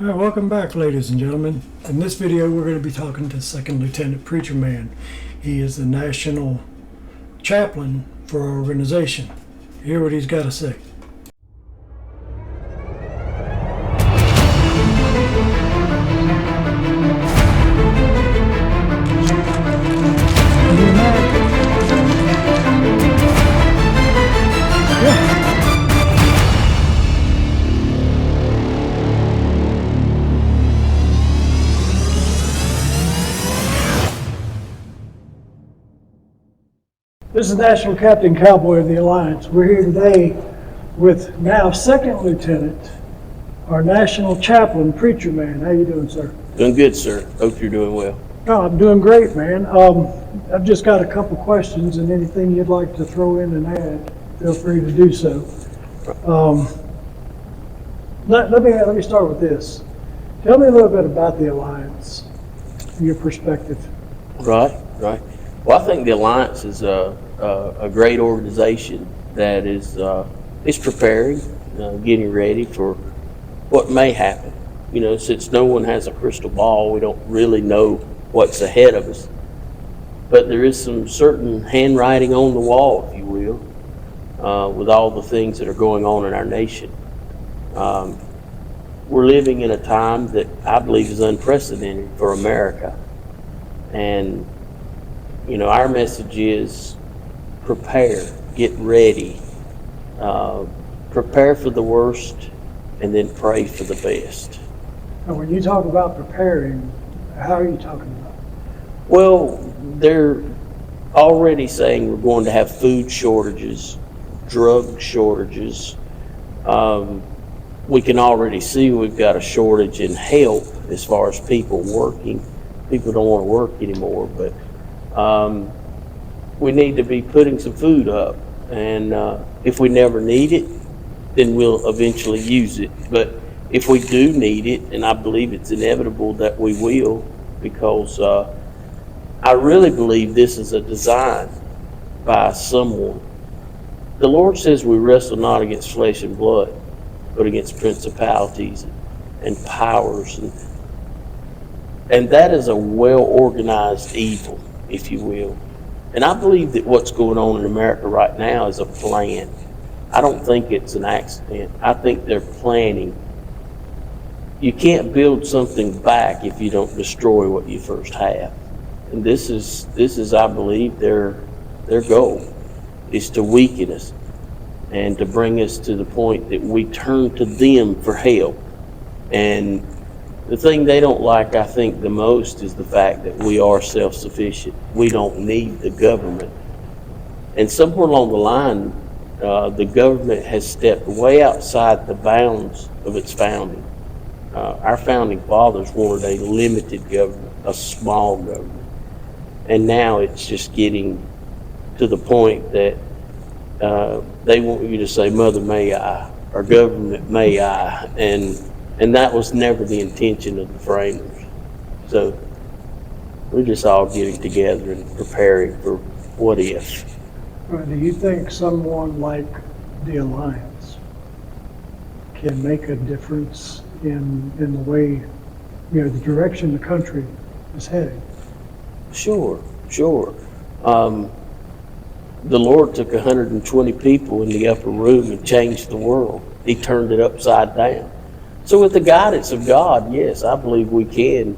All right, welcome back, ladies and gentlemen. In this video, we're going to be talking to Second Lieutenant Preacherman. He is the national chaplain for our organization. Hear what he's got to say. This is National Captain Cowboy of the Alliance. We're here today with now Second Lieutenant, our National Chaplain, Preacherman. How you doing, sir? Doing good, sir. Hope you're doing well. Oh, I'm doing great, man. I've just got a couple questions, and anything you'd like to throw in and add, feel free to do so. Let me start with this. Tell me a little bit about the Alliance, from your perspective. Right. Well, I think the Alliance is a great organization that is preparing, getting ready for what may happen. You know, since no one has a crystal ball, we don't really know what's ahead of us. But there is some certain handwriting on the wall, if you will, with all the things that are going on in our nation. We're living in a time that I believe is unprecedented for America. And you know, our message is prepare, get ready, prepare for the worst, and then pray for the best. And when you talk about preparing, how are you talking about? Well, they're already saying we're going to have food shortages, drug shortages. We can already see we've got a shortage in help as far as people working. People don't want to work anymore, but we need to be putting some food up, and if we never need it, then we'll eventually use it. But if we do need it, and I believe it's inevitable that we will, because I really believe this is a design by someone. The Lord says we wrestle not against flesh and blood, but against principalities and powers, and that is a well-organized evil, if you will. And I believe that what's going on in America right now is a plan. I don't think it's an accident. I think they're planning. You can't build something back if you don't destroy what you first have. And this is I believe their goal is to weaken us and to bring us to the point that we turn to them for help. And the thing they don't like, I think, the most is the fact that we are self-sufficient. We don't need the government. And somewhere along the line, the government has stepped way outside the bounds of its founding. Our founding fathers wanted a limited government, a small government. And now it's just getting to the point that they want you to say, "Mother, may I?" or "Government, may I?" And that was never the intention of the framers. So we're just all getting together and preparing for what if. Right, do you think someone like the Alliance can make a difference in the way, you know, the direction the country is heading? Sure. The Lord took 120 people in the upper room and changed the world. He turned it upside down. So with the guidance of God, yes, I believe we can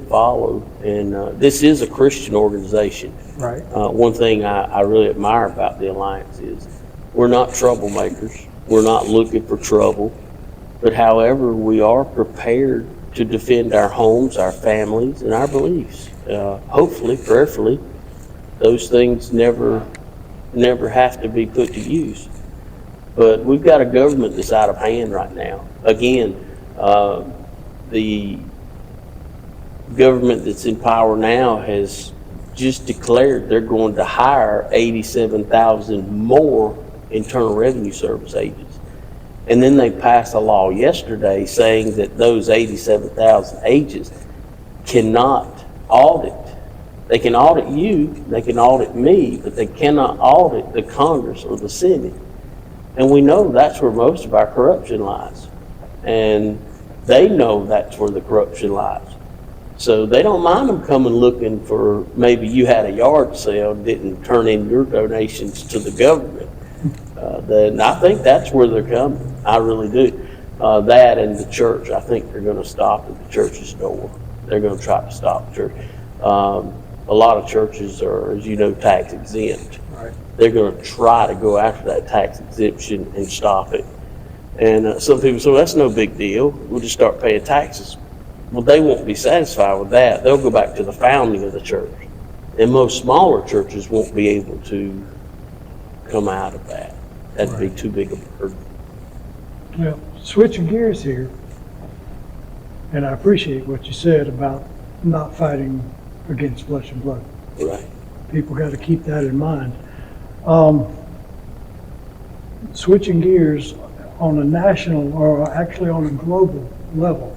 follow. And this is a Christian organization. Right. One thing I really admire about the Alliance is we're not troublemakers. We're not looking for trouble. But however, we are prepared to defend our homes, our families, and our beliefs. Hopefully, prayerfully, those things never have to be put to use. But we've got a government that's out of hand right now. Again, the government that's in power now has just declared they're going to hire 87,000 more Internal Revenue Service agents. And then they passed a law yesterday saying that those 87,000 agents cannot audit. They can audit you, they can audit me, but they cannot audit the Congress or the Senate. And we know that's where most of our corruption lies. And They know that's where the corruption lies. So they don't mind them coming looking for, maybe you had a yard sale, didn't turn in your donations to the government. Then I think that's where they're coming. I really do. That and the church, I think they're going to stop at the church's door. They're going to try to stop the church. A lot of churches are, as you know, tax exempt. Right. They're going to try to go after that tax exemption and stop it. And some people say, well, that's no big deal. We'll just start paying taxes. Well, they won't be satisfied with that. They'll go back to the founding of the church. And most smaller churches won't be able to come out of that. That'd be too big a burden. Well, switching gears here, and I appreciate what you said about not fighting against flesh and blood. Right. People got to keep that in mind. Switching gears on a national, or actually on a global level,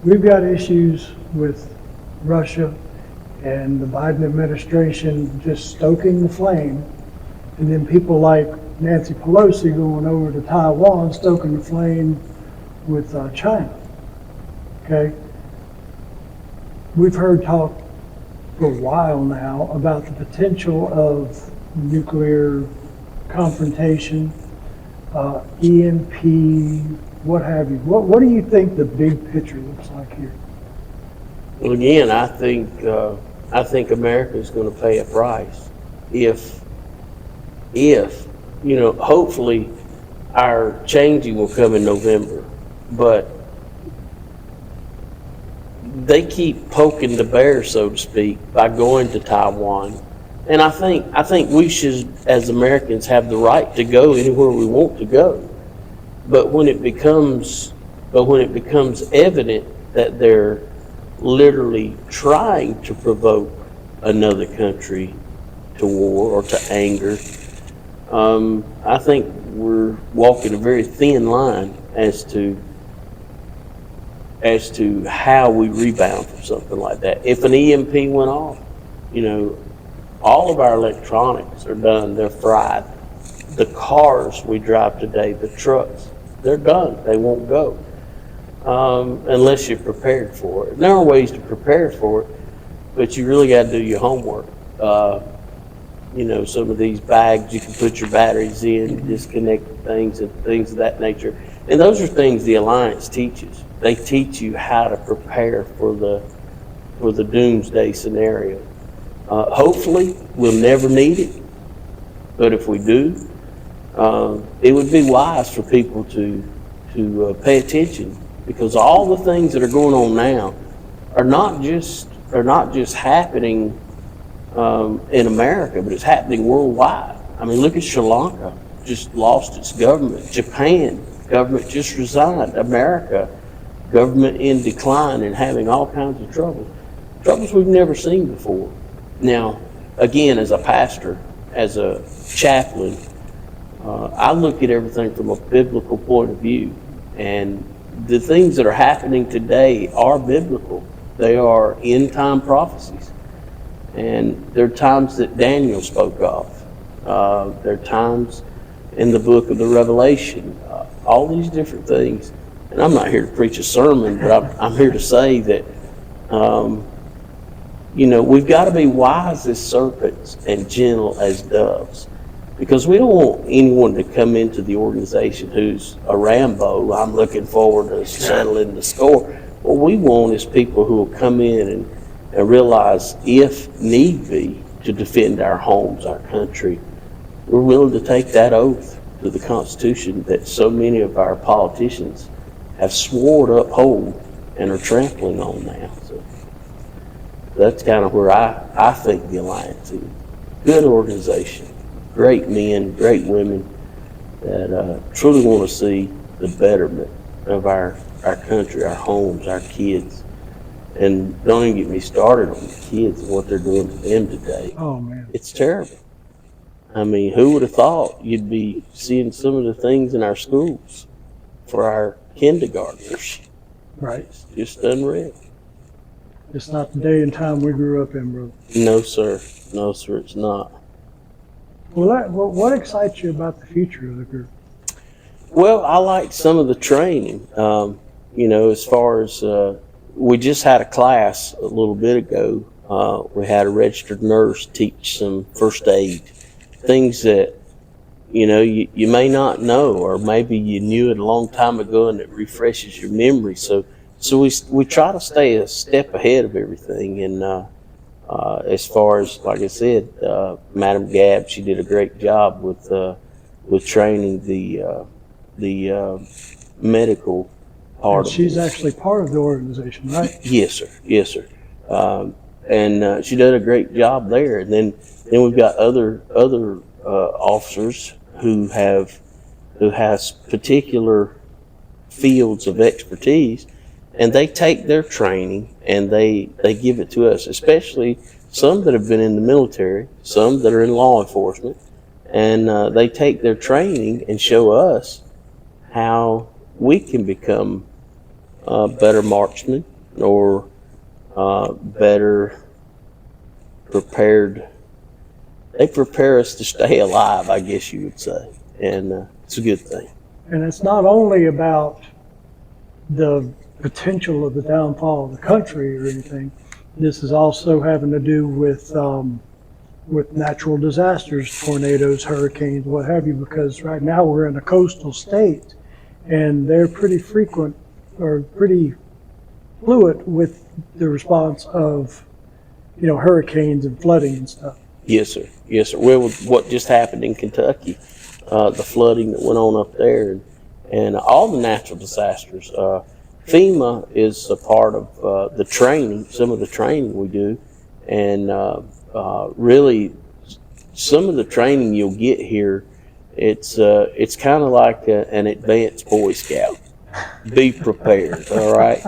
we've got issues with Russia and the Biden administration just stoking the flame, and then people like Nancy Pelosi going over to Taiwan, stoking the flame with China. Okay? We've heard talk for a while now about the potential of nuclear confrontation, EMP, what have you. What do you think the big picture looks like here? Well, again, I think America is going to pay a price if hopefully our changing will come in November, but they keep poking the bear, so to speak, by going to Taiwan. And I think we should, as Americans, have the right to go anywhere we want to go. But when it becomes evident that they're literally trying to provoke another country to war or to anger, I think we're walking a very thin line as to how we rebound from something like that. If an EMP went off, all of our electronics are done, they're fried. The cars we drive today, the trucks, they're done, they won't go unless you're prepared for it. There are ways to prepare for it, but you really got to do your homework. Some of these bags you can put your batteries in, disconnect things and things of that nature. And those are things the Alliance teaches. They teach you how to prepare for the doomsday scenario. Hopefully, we'll never need it, but if we do, it would be wise for people to pay attention, because all the things that are going on now are not just happening in America, but it's happening worldwide. I mean, look at Sri Lanka, just lost its government. Japan, government just resigned. America, government in decline and having all kinds of troubles we've never seen before. Now, again, as a pastor, as a chaplain, I look at everything from a biblical point of view, and the things that are happening today are biblical. They are end-time prophecies, and there are times that Daniel spoke of. There are times in the book of the Revelation, all these different things. And I'm not here to preach a sermon, but I'm here to say that we've got to be wise as serpents and gentle as doves, because we don't want anyone to come into the organization who's a Rambo. I'm looking forward to settling the score. What we want is people who will come in and realize, if need be, to defend our homes, our country. We're willing to take that oath to the Constitution that so many of our politicians have swore to uphold and are trampling on now. So that's kind of where I think the Alliance is. Good organization, great men, great women that truly want to see the betterment of our country, our homes, our kids. And don't even get me started on the kids and what they're doing to them today. Oh, man. It's terrible. I mean, who would have thought you'd be seeing some of the things in our schools for our kindergartners? Right. It's just unreal. It's not the day and time we grew up in, brother. No, sir. No, sir, it's not. Well, what excites you about the future of the group? Well, I like some of the training. as far as we just had a class a little bit ago. We had a registered nurse teach some first aid, things that you may not know, or maybe you knew it a long time ago and it refreshes your memory. So we try to stay a step ahead of everything. And as far as, like I said, Madam Gabb, she did a great job with training the medical part of it. She's actually part of the organization, right? Yes, sir. Yes, sir. And she did a great job there. And then we've got other officers who has particular fields of expertise, and they take their training and they give it to us, especially some that have been in the military, some that are in law enforcement, and they take their training and show us how we can become better marksmen, or better prepared. They prepare us to stay alive, I guess you would say, and it's a good thing. And it's not only about the potential of the downfall of the country or anything. This is also having to do with natural disasters, tornadoes, hurricanes, what have you, because right now we're in a coastal state, and they're pretty frequent or pretty fluid with the response of, hurricanes and flooding and stuff. Yes, sir. Yes, sir. Well, with what just happened in Kentucky, the flooding that went on up there, and all the natural disasters, FEMA is a part of the training, some of the training we do, and really some of the training you'll get here, it's kind of like an advanced Boy Scout. Be prepared, all right?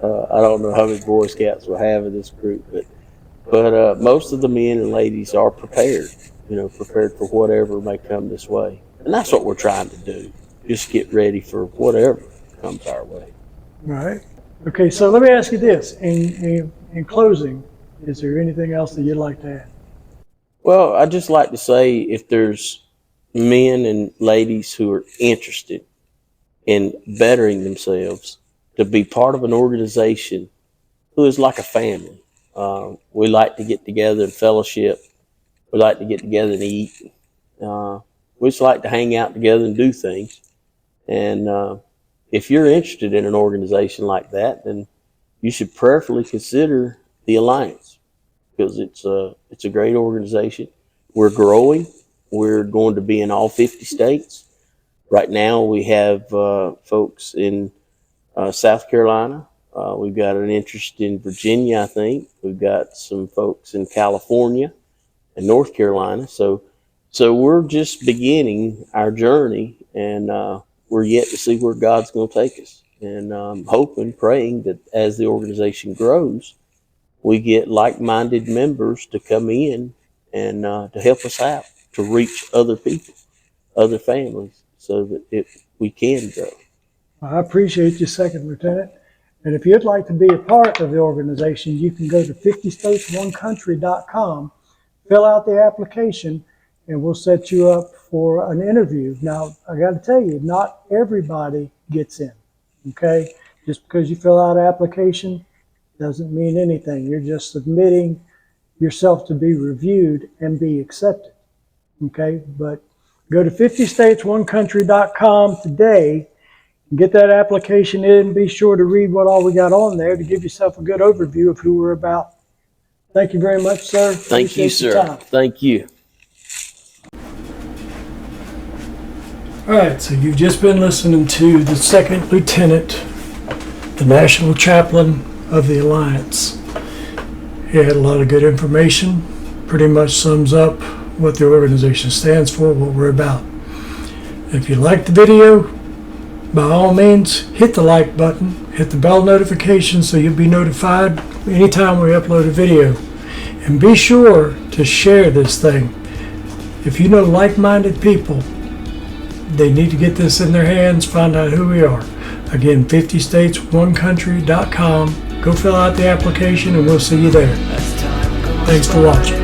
I don't know how many Boy Scouts we'll have in this group, but most of the men and ladies are prepared, prepared for whatever may come this way. And that's what we're trying to do, just get ready for whatever comes our way. Right. Okay, so let me ask you this. In closing, is there anything else that you'd like to add? Well, I'd just like to say, if there's men and ladies who are interested in bettering themselves, to be part of an organization who is like a family. We like to get together and fellowship. We like to get together and eat. We just like to hang out together and do things. And if you're interested in an organization like that, then you should prayerfully consider the Alliance, because it's a great organization. We're growing. We're going to be in all 50 states. Right now we have folks in South Carolina. We've got an interest in Virginia, I think. We've got some folks in California and North Carolina. So we're just beginning our journey, and we're yet to see where God's going to take us. And I'm hoping, praying that as the organization grows, we get like-minded members to come in and to help us out, to reach other people, other families, so that we can grow. I appreciate you, Second Lieutenant. And if you'd like to be a part of the organization, you can go to 50states1country.com, fill out the application, and we'll set you up for an interview. Now, I got to tell you, not everybody gets in, okay? Just because you fill out an application doesn't mean anything. You're just submitting yourself to be reviewed and be accepted, okay? But go to 50states1country.com today and get that application in. Be sure to read what all we got on there to give yourself a good overview of who we're about. Thank you very much, sir. Thank you, sir. Thank you. All right, so you've just been listening to the Second Lieutenant, the National Chaplain of the Alliance. He had a lot of good information, pretty much sums up what the organization stands for, what we're about. If you liked the video, by all means, hit the like button, hit the bell notification so you'll be notified anytime we upload a video. And be sure to share this thing. If you know like-minded people, they need to get this in their hands, find out who we are. Again, 50states1country.com. Go fill out the application and we'll see you there. Thanks for watching.